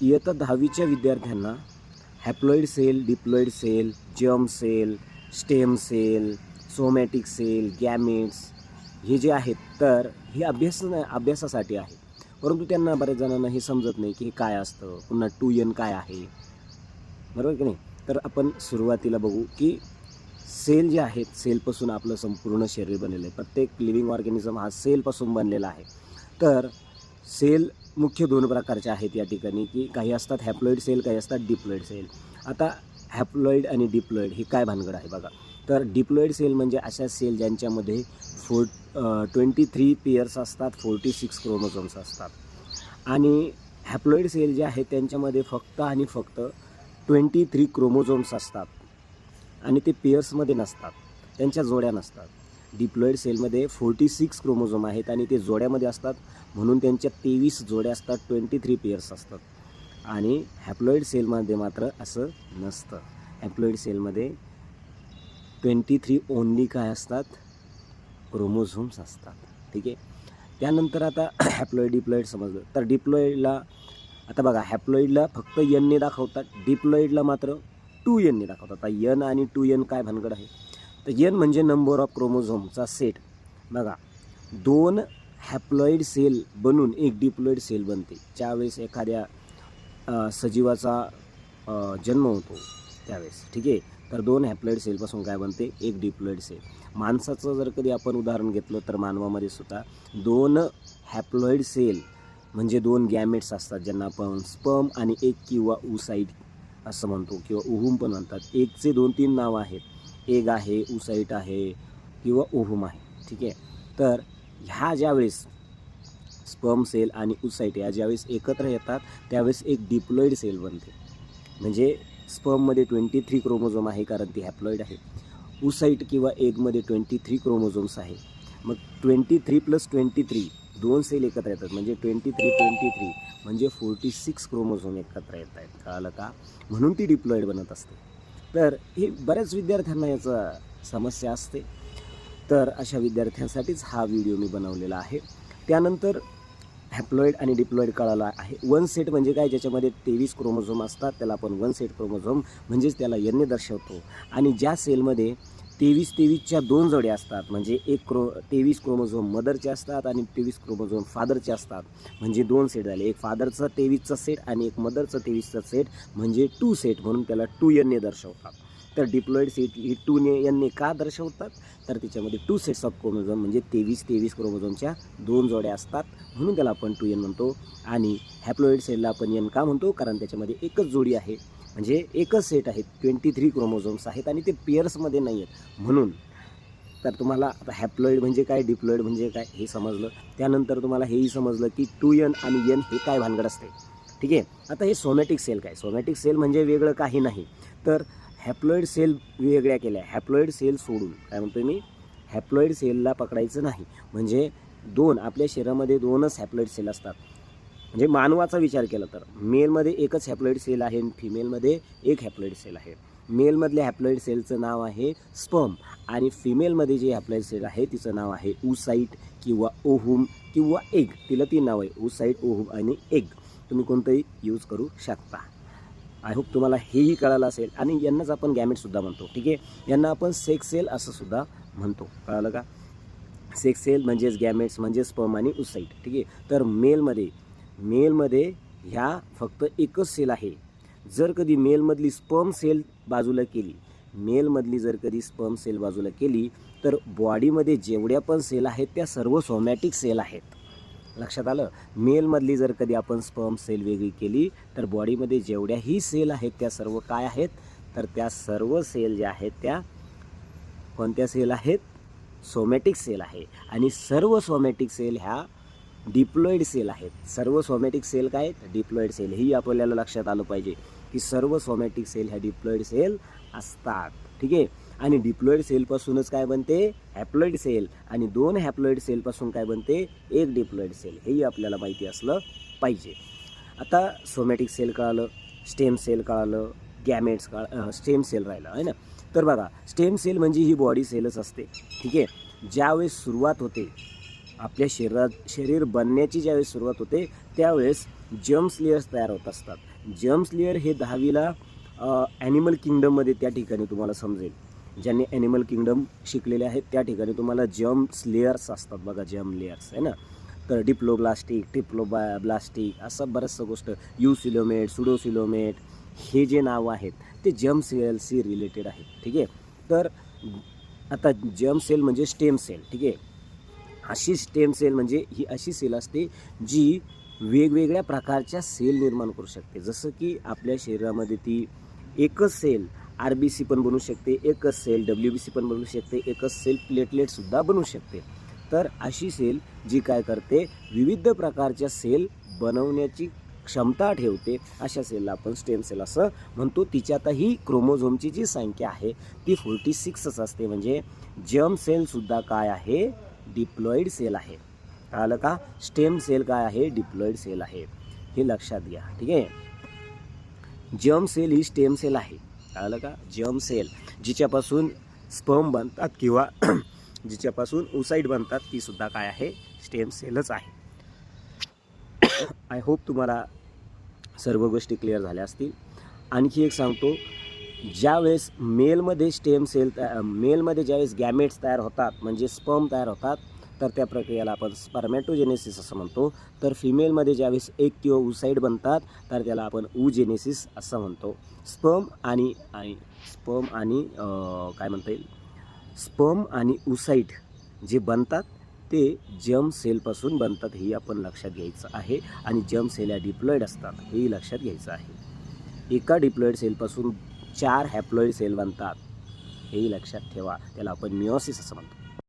इयत्ता 10वीच्या विद्यार्थ्यांना haploid cell, diploid cell, germ cell, stem cell, somatic cell, gametes हे जे आहेत तर हे अभ्यासासाठी आहे. परंतु त्यांना बऱ्याच जणांना हे समजत नाही की हे काय असतं, पुन्हा 2N काय आहे, बरोबर की नाही. तर आपण सुरुवातीला बघू की सेल जे आहेत, सेलपासून आपलं संपूर्ण शरीर बनलेलं आहे. प्रत्येक लिव्हिंग ऑर्गॅनिझम हा सेलपासून बनलेला आहे. तर सेल मुख्य 2 प्रकारचे आहेत या ठिकाणी, की काही असतात हॅप्लॉइड सेल, काही असतात डिप्लॉइड सेल. आता हॅप्लॉइड आणि डिप्लॉइड ही काय भानगड आहे बघा. तर डिप्लॉइड सेल म्हणजे अशा सेल ज्यांच्यामध्ये 23 पेयर्स असतात, 46 क्रोमोझोम्स असतात. आणि हॅप्लॉइड सेल जे आहेत त्यांच्यामध्ये फक्त आणि फक्त 23 क्रोमोझोम्स असतात आणि ते पेयर्समध्ये नसतात, त्यांच्या जोड्या नसतात. डिप्लॉइड सेलमध्ये 46 क्रोमोझोम आहेत आणि ते जोड्यामध्ये असतात, म्हणून त्यांच्या 23 जोड्या असतात, 23 पेयर्स असतात. आणि हॅप्लॉइड सेलमध्ये मात्र असं नसतं. हॅप्लॉइड सेलमध्ये 23 ओन्ली काय असतात, क्रोमोझोम्स असतात. ठीक आहे. त्यानंतर आता हॅप्लॉइड डिप्लॉइड समजलं. तर डिप्लॉइडला आता बघा, हॅप्लॉइडला फक्त Nने दाखवतात, डिप्लॉइडला मात्र 2Nने दाखवतात. आता N आणि 2N काय भानगड आहे. तर N म्हणजे नंबर ऑफ क्रोमोझोमचा सेट. बघा, 2 हॅप्लॉइड सेल बनून एक डिप्लॉइड सेल बनते. ज्यावेळेस एखाद्या सजीवाचा जन्म होतो त्यावेळेस. ठीक आहे. तर 2 हॅप्लॉइड सेलपासून काय बनते, एक डिप्लॉइड सेल. माणसाचं जर कधी आपण उदाहरण घेतलं तर मानवामध्ये सुद्धा 2 हॅप्लॉइड सेल म्हणजे 2 गॅमेट्स असतात, ज्यांना आपण स्पर्म आणि एग किंवा oocyte असं म्हणतो किंवा ओव्हम पण म्हणतात. एगचे 2-3 नावं आहेत, एग आहे, oocyte आहे किंवा ओव्हम आहे. ठीक आहे. तर ह्या ज्यावेळेस स्पर्म सेल आणि oocyte या ज्यावेळेस एकत्र येतात त्यावेळेस एक डिप्लॉइड सेल बनते. म्हणजे स्पर्ममध्ये 23 क्रोमोझोम आहे कारण ती हॅप्लॉइड आहे. oocyte किंवा एगमध्ये 23 क्रोमोझोम्स आहे. मग 23 + 23 2 सेल एकत्र येतात म्हणजे 23 म्हणजे 46 क्रोमोझोम एकत्र येत आहेत. कळालं का. म्हणून ती डिप्लॉइड बनत असते. तर हे बऱ्याच विद्यार्थ्यांना याचा समस्या असते. तर अशा विद्यार्थ्यांसाठीच हा व्हिडिओ मी बनवलेला आहे. त्यानंतर हॅप्लॉइड आणि डिप्लॉइड कळाला आहे. 1 सेट म्हणजे काय, ज्याच्यामध्ये 23 क्रोमोझोम असतात त्याला आपण 1 सेट क्रोमोझोम म्हणजेच त्याला Nने दर्शवतो. आणि ज्या सेलमध्ये 23च्या 2 जोड्या असतात म्हणजे 23 क्रोमोझोम मदरचे असतात आणि 23 क्रोमोझोम फादरचे असतात म्हणजे 2 सेट झाले. एक फादरचा 23चा सेट आणि एक मदरचा 23चा सेट म्हणजे 2 सेट, म्हणून त्याला 2Nने दर्शवतात. तर डिप्लॉइड सेट ही 2Nने का दर्शवतात, तर त्याच्यामध्ये 2 सेट्स ऑफ क्रोमोझोम म्हणजे 23 क्रोमोझोमच्या 2 जोड्या असतात, म्हणून त्याला आपण 2N म्हणतो. आणि हॅप्लॉइड सेलला आपण N का म्हणतो, कारण त्याच्यामध्ये एकच जोडी आहे म्हणजे एकच सेट आहे, 23 क्रोमोझोम्स आहेत आणि ते पेयर्समध्ये नाही आहेत म्हणून. तर तुम्हाला आता हॅप्लॉइड म्हणजे काय, डिप्लॉइड म्हणजे काय हे समजलं. त्यानंतर तुम्हाला हेही समजलं की 2N आणि N हे काय भानगड असते. ठीक आहे. आता हे सोमॅटिक सेल काय, सोमॅटिक सेल म्हणजे वेगळं काही नाही, तर हॅप्लॉइड सेल वेगळ्या केल्या. हॅप्लॉइड सेल सोडून काय म्हणतोय मी, हॅप्लॉइड सेलला पकडायचं नाही. म्हणजे 2 आपल्या शरीरामध्ये 2च हॅप्लॉइड सेल असतात. म्हणजे मानवाचा विचार केला तर मेलमध्ये एकच हॅप्लॉइड सेल आहे आणि फिमेलमध्ये एक हॅप्लॉइड सेल आहे. मेलमधल्या हॅप्लॉइड सेलचं नाव आहे स्पर्म आणि फिमेलमध्ये जे हॅप्लॉइड सेल आहे तिचं नाव आहे oocyte किंवा ओव्हम किंवा एग. तिला 3 नाव आहे, oocyte, ओव्हम आणि एग. तुम्ही कोणतंही यूज करू शकता. आय होप तुम्हाला हेही कळालं असेल. आणि यांनाच आपण गॅमेटसुद्धा म्हणतो. ठीक आहे. यांना आपण सेक्स सेल असं सुद्धा म्हणतो. कळालं का. सेक्स सेल म्हणजेच गॅमेट्स म्हणजे स्पर्म आणि oocyte. ठीक आहे. तर मेलमध्ये ह्या फक्त एकच सेल आहे. जर कधी मेलमधली स्पर्म सेल बाजूला केली तर बॉडीमध्ये जेवढ्या पण सेल आहेत त्या सर्व सोमॅटिक सेल आहेत. लक्षात आलं. मेलमधली जर कधी आपण स्पर्म सेल वेगळी केली तर बॉडीमध्ये जेवढ्याही सेल आहेत त्या सर्व काय आहेत, तर त्या सर्व सेल ज्या आहेत त्या कोणत्या सेल आहेत, सोमॅटिक सेल आहे. आणि सर्व सोमॅटिक सेल ह्या डिप्लॉइड सेल आहेत. सर्व सोमॅटिक सेल काय आहेत, डिप्लॉइड सेल. ही आपल्याला लक्षात आलं पाहिजे की सर्व सोमॅटिक सेल ह्या डिप्लॉइड सेल असतात. ठीक आहे. आणि डिप्लॉइड सेलपासूनच काय बनते, हॅप्लॉइड सेल. आणि 2 हॅप्लॉइड सेलपासून काय बनते, एक डिप्लॉइड सेल. हेही आपल्याला माहिती असलं पाहिजे. आता सोमॅटिक सेल कळालं, स्टेम सेल कळालं, गॅमेट्स स्टेम सेल राहिलं आहे ना. तर बघा, स्टेम सेल म्हणजे ही बॉडी सेलच असते. ठीक आहे. ज्यावेळेस सुरुवात होते आपल्या शरीर बनण्याची, ज्यावेळेस सुरुवात होते त्यावेळेस जर्म्स लेयर्स तयार होत असतात. जर्म्स लेयर हे 10वीला ॲनिमल किंगडममध्ये त्या ठिकाणी तुम्हाला समजेल. ज्यांनी ॲनिमल किंगडम शिकलेले आहेत त्या ठिकाणी तुम्हाला जर्म्स लेयर्स असतात बघा, जर्म लेयर्स आहे ना. तर डिप्लोब्लास्टिक, ट्रिप्लोब्लास्टिक असं बरंचसं गोष्ट, युसिलोमेट, सुडोसिलोमेट हे जे नावं आहेत ते जर्म सेलशी रिलेटेड आहेत. ठीक आहे. तर आता जर्म सेल म्हणजे स्टेम सेल. ठीक आहे. अशी स्टेम सेल म्हणजे ही अशी सेल असते जी वेगवेगळ्या प्रकारच्या सेल निर्माण करू शकते. जसं की आपल्या शरीरामध्ये ती एकच सेल RBC पण बनवू शकते, एकच सेल WBC पण बनवू शकते, एकच सेल प्लेटलेटसुद्धा बनवू शकते. तर अशी सेल जी काय करते, विविध प्रकारच्या सेल बनवण्याची क्षमता ठेवते, अशा सेलला आपण स्टेम सेल असं म्हणतो. तिच्यातही क्रोमोझोमची जी संख्या आहे ती 46च असते. म्हणजे जर्म सेलसुद्धा काय आहे, डिप्लॉईड सेल आहे. कळालं का? स्टेम सेल काय आहे, डिप्लॉईड सेल आहे. हे लक्षात घ्या. ठीक आहे. जर्म सेल ही स्टेम सेल आहे. कळालं का? जर्म सेल जिच्यापासून स्पर्म बनतात किंवा जिच्यापासून ओसाईट बनतात ती सुद्धा काय आहे, स्टेम सेलच आहे. आय होप तुम्हाला सर्व गोष्टी क्लिअर झाल्या असतील. आणखी एक सांगतो, ज्यावेळेस मेलमध्ये स्टेम सेल मेलमध्ये ज्यावेळेस गॅमेट्स तयार होतात म्हणजे स्पर्म तयार होतात तर त्या प्रक्रियेला आपण स्पर्मॅटोजेनेसिस असं म्हणतो. तर फिमेलमध्ये ज्यावेळेस एक किंवा ओसाईट बनतात तर त्याला आपण oogenesis असं म्हणतो. स्पर्म आणि काय म्हणता येईल, स्पर्म आणि ओसाईट जे बनतात ते जर्म सेलपासून बनतात, हे आपण लक्षात घ्यायचं आहे. आणि जर्म सेल या डिप्लॉईड असतात हेही लक्षात घ्यायचं आहे. एका डिप्लॉईड सेलपासून 4 हॅप्लॉईड सेल बनतात हेही लक्षात ठेवा. त्याला आपण मिओसिस असं म्हणतो.